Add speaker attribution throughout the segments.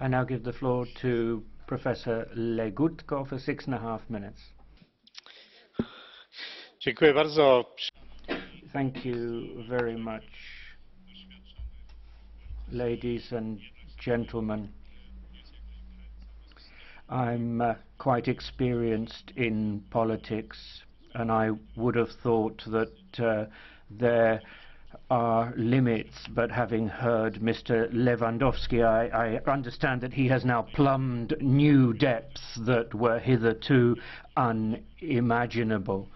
Speaker 1: I now give the floor to Professor Legutko for 6.5 minutes.
Speaker 2: Dziękuję bardzo.
Speaker 1: Thank you very much, ladies and gentlemen. I'm quite experienced in politics, and I would have thought that there are limits, but having heard Mr. Lewandowski, I understand that he has now plumbed new depths that were hitherto unimaginable.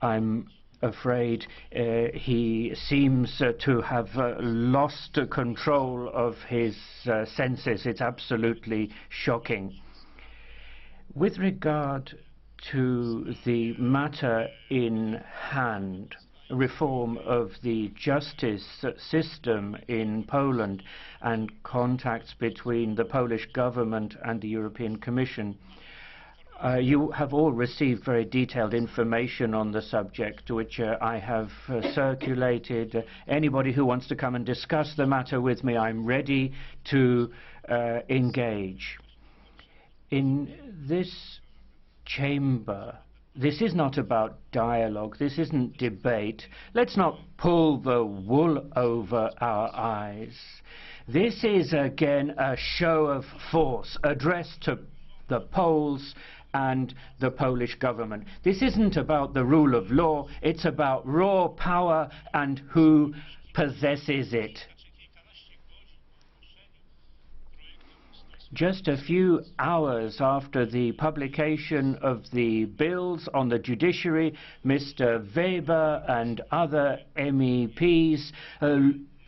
Speaker 1: I'm afraid he seems to have lost control of his senses. It's absolutely shocking. With regard to the matter in hand, reform of the justice system in Poland and contacts between the Polish government and the European Commission, you have all received very detailed information on the subject, which I have circulated. Anybody who wants to come and discuss the matter with me, I'm ready to engage. In this chamber, this is not about dialogue, this isn't debate. Let's not pull the wool over our eyes. This is again a show of force addressed to the Poles and the Polish government. This isn't about the rule of law, it's about raw power and who possesses it. Just a few hours after the publication of the bills on the judiciary, Mr. Weber and other MEPs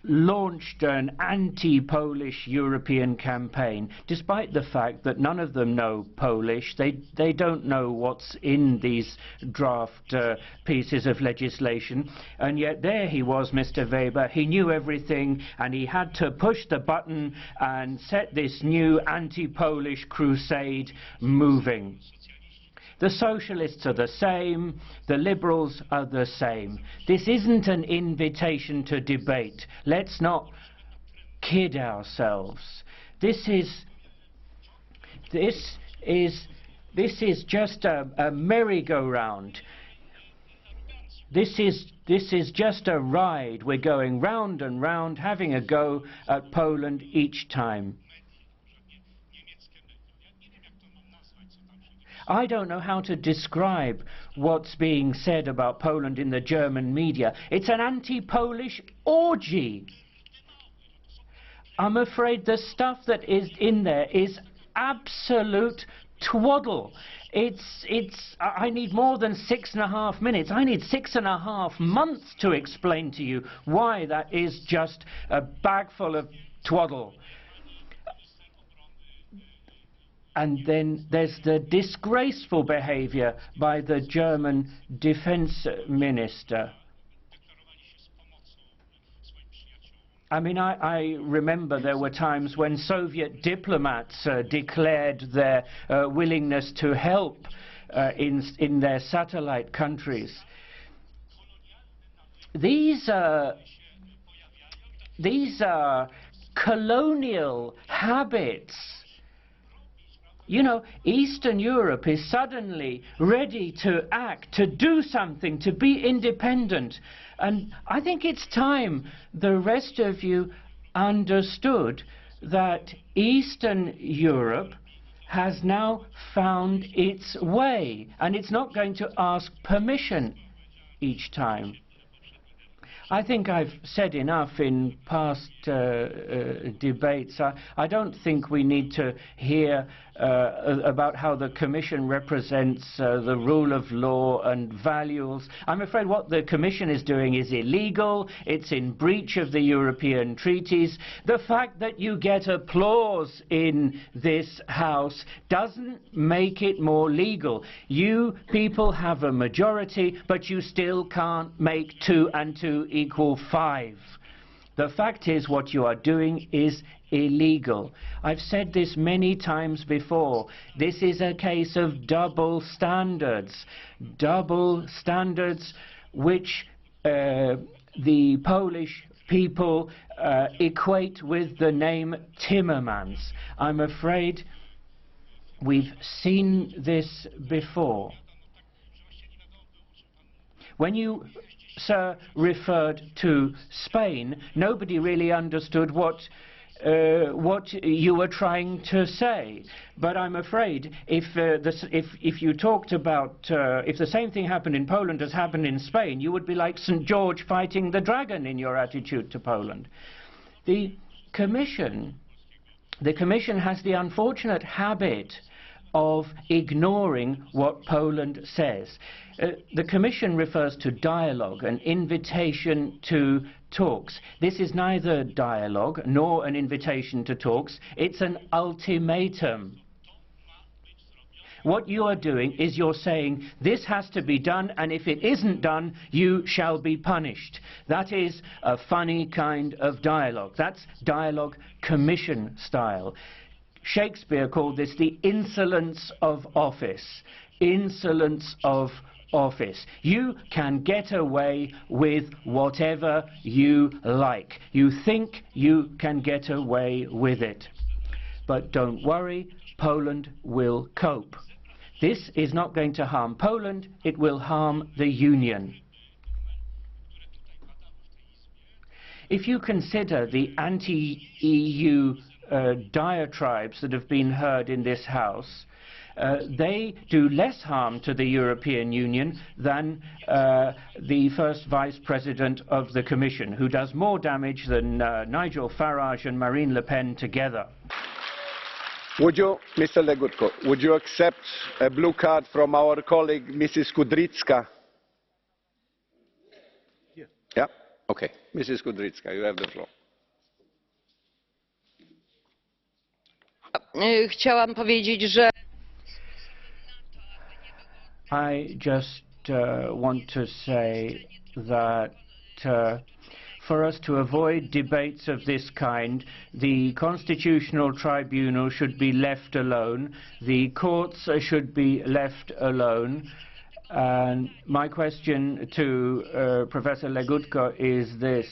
Speaker 1: launched an anti-Polish European campaign, despite the fact that none of them know Polish. They don't know what's in these draft pieces of legislation, and yet there he was, Mr. Weber. He knew everything, and he had to push the button and set this new anti-Polish crusade moving. The socialists are the same, the liberals are the same. This isn't an invitation to debate. Let's not kid ourselves. This is just a merry-go-round. This is just a ride. We're going round and round, having a go at Poland each time. I don't know how to describe what's being said about Poland in the German media. It's an anti-Polish orgy. I'm afraid the stuff that is in there is absolute twaddle. I need more than 6.5 minutes. I need 6.5 months to explain to you why that is just a bag full of twaddle. And then there's the disgraceful behavior by the German defense minister. I mean, I remember there were times when Soviet diplomats declared their willingness to help in their satellite countries. These are colonial habits. You know, Eastern Europe is suddenly ready to act, to do something, to be independent. And I think it's time the rest of you understood that Eastern Europe has now found its way, and it's not going to ask permission each time. I think I've said enough in past debates. I don't think we need to hear about how the Commission represents the rule of law and values. I'm afraid what the Commission is doing is illegal. It's in breach of the European treaties. The fact that you get applause in this House doesn't make it more legal. You people have a majority, but you still can't make 2 and 2 equal 5. The fact is, what you are doing is illegal. I've said this many times before. This is a case of double standards. Double standards which the Polish people equate with the name Timmermans. I'm afraid we've seen this before. When you, sir, referred to Spain, nobody really understood what you were trying to say. But I'm afraid if you talked about, if the same thing happened in Poland as happened in Spain, you would be like St. George fighting the dragon in your attitude to Poland. The Commission has the unfortunate habit of ignoring what Poland says. The Commission refers to dialogue, an invitation to talks. This is neither dialogue nor an invitation to talks. It's an ultimatum. What you are doing is you're saying this has to be done, and if it isn't done, you shall be punished. That is a funny kind of dialogue. That's dialogue Commission style. Shakespeare called this the insolence of office. Insolence of office. You can get away with whatever you like. You think you can get away with it. But don't worry, Poland will cope. This is not going to harm Poland, it will harm the Union. If you consider the anti-EU diatribes that have been heard in this House, they do less harm to the European Union than the first Vice President of the Commission, who does more damage than Nigel Farage and Marine Le Pen together.
Speaker 2: Would you, Mr. Legutko, would you accept a blue card from our colleague, Mrs. Kudrycka? Yeah? Okay. Mrs. Kudrycka, you have the floor.
Speaker 3: Chciałam powiedzieć, że
Speaker 1: I just want to say that for us to avoid debates of this kind, the Constitutional Tribunal should be left alone, the courts should be left alone. And my question to Professor Legutko is this: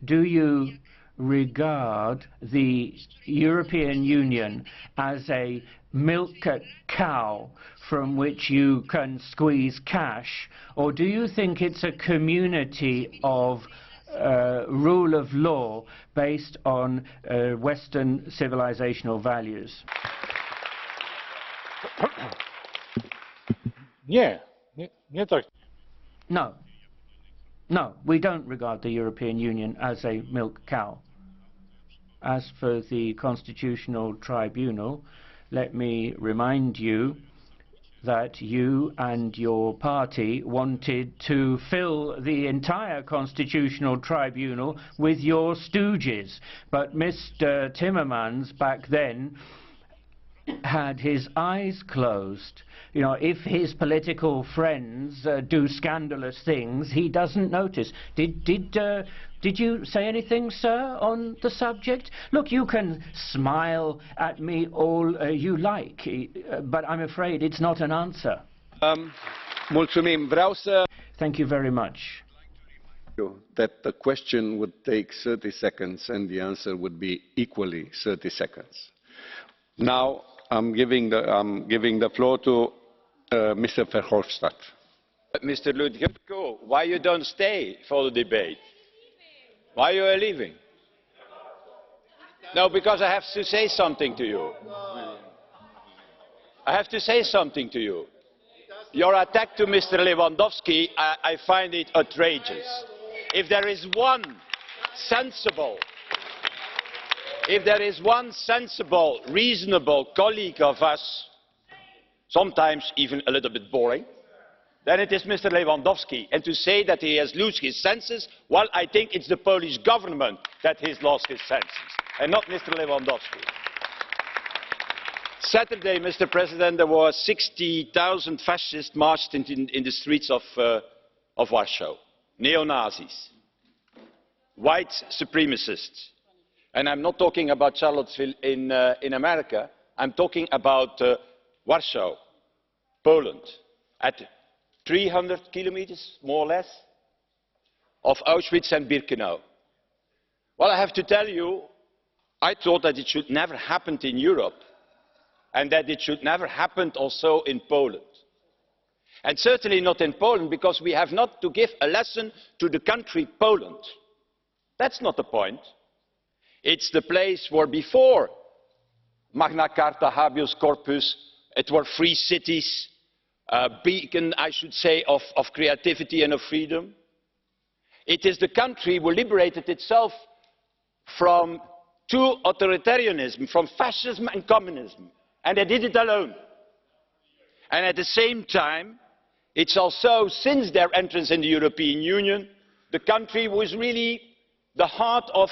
Speaker 1: do you regard the European Union as a milk cow from which you can squeeze cash, or do you think it's a community of rule of law based on Western civilizational values? No, we don't regard the European Union as a milk cow. As for the Constitutional Tribunal, let me remind you that you and your party wanted to fill the entire Constitutional Tribunal with your stooges. But Mr. Timmermans back then had his eyes closed. You know, if his political friends do scandalous things, he doesn't notice. Did you say anything, sir, on the subject? Look, you can smile at me all you like, but I'm afraid it's not an answer.
Speaker 2: Mulțumim. Vreau să...
Speaker 1: Thank you very much.
Speaker 2: That the question would take 30 seconds and the answer would be equally 30 seconds. Now I'm giving the floor to Mr. Verhofstadt.
Speaker 4: Mr. Legutko, why you don't stay for the debate? Why you are leaving? No, because I have to say something to you. I have to say something to you. Your attack to Mr. Lewandowski, I find it outrageous. If there is one sensible, reasonable colleague of us, sometimes even a little bit boring, then it is Mr. Lewandowski. And to say that he has lost his senses, well, I think it's the Polish government that has lost his senses, and not Mr. Lewandowski. Saturday, Mr. President, there were 60,000 fascists marched in the streets of Warsaw. Neo-Nazis, white supremacists. And I'm not talking about Charlottesville in America, I'm talking about Warsaw, Poland, at 300 kilometers, more or less. of Auschwitz and Birkenau. Well, I have to tell you, I thought that it should never happen in Europe, and that it should never happen also in Poland. And certainly not in Poland, because we have not to give a lesson to the country Poland. That's not the point. It's the place where before Magna Carta, habeas corpus, it were free cities, a beacon, I should say, of creativity and of freedom. It is the country who liberated itself from two authoritarianism, from fascism and communism. And they did it alone. And at the same time, it's also, since their entrance in the European Union, the country was really the heart of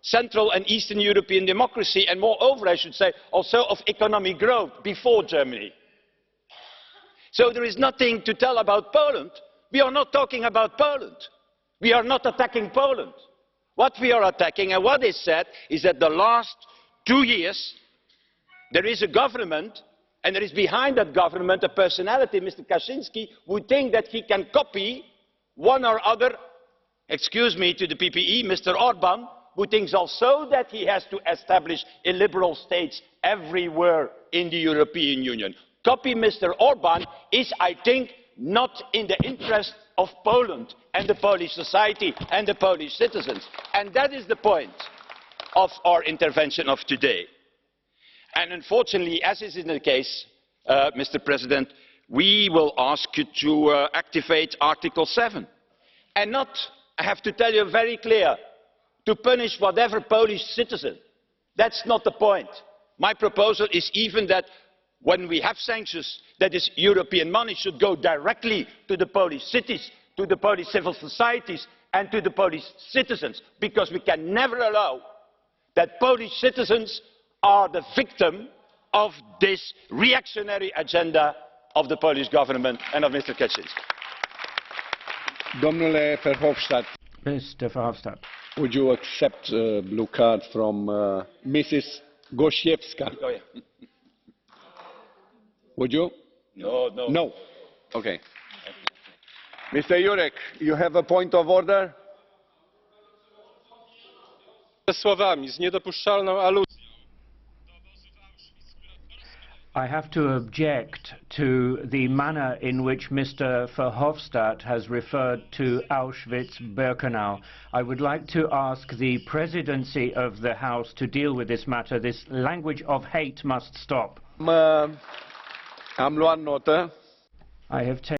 Speaker 4: Central and Eastern European democracy, and moreover, I should say, also of economic growth before Germany. So there is nothing to tell about Poland. We are not talking about Poland. We are not attacking Poland. What we are attacking, and what is said, is that the last 2 years, there is a government, and there is behind that government a personality, Mr. Kaczynski, who thinks that he can copy one or other, excuse me to the PPE, Mr. Orban, who thinks also that he has to establish illiberal states everywhere in the European Union. Copy Mr. Orban is, I think, not in the interest of Poland and the Polish society and the Polish citizens. And that is the point of our intervention of today. And unfortunately, as is in the case, Mr. President, we will ask you to activate Article 7. And not, I have to tell you very clear, to punish whatever Polish citizen. That's not the point. My proposal is even that when we have sanctions, that this European money should go directly to the Polish cities, to the Polish civil societies and to the Polish citizens, because we can never allow that Polish citizens are the victim of this reactionary agenda of the Polish government and of Mr. Kaczynski.
Speaker 2: Domnule Verhofstadt,
Speaker 1: Mr. Verhofstadt.
Speaker 2: would you accept a blue card from Mrs. Gosiewska?
Speaker 4: Oh, yeah.
Speaker 2: Would you?
Speaker 4: No, no.
Speaker 2: No. Okay. Mr. Jurek, you have a point of order?
Speaker 5: Słowami z niedopuszczalną aluzją.
Speaker 1: I have to object to the manner in which Mr. Verhofstadt has referred to Auschwitz-Birkenau. I would like to ask the presidency of the House to deal with this matter. This language of hate must stop.
Speaker 2: Am luat notă.
Speaker 1: I have taken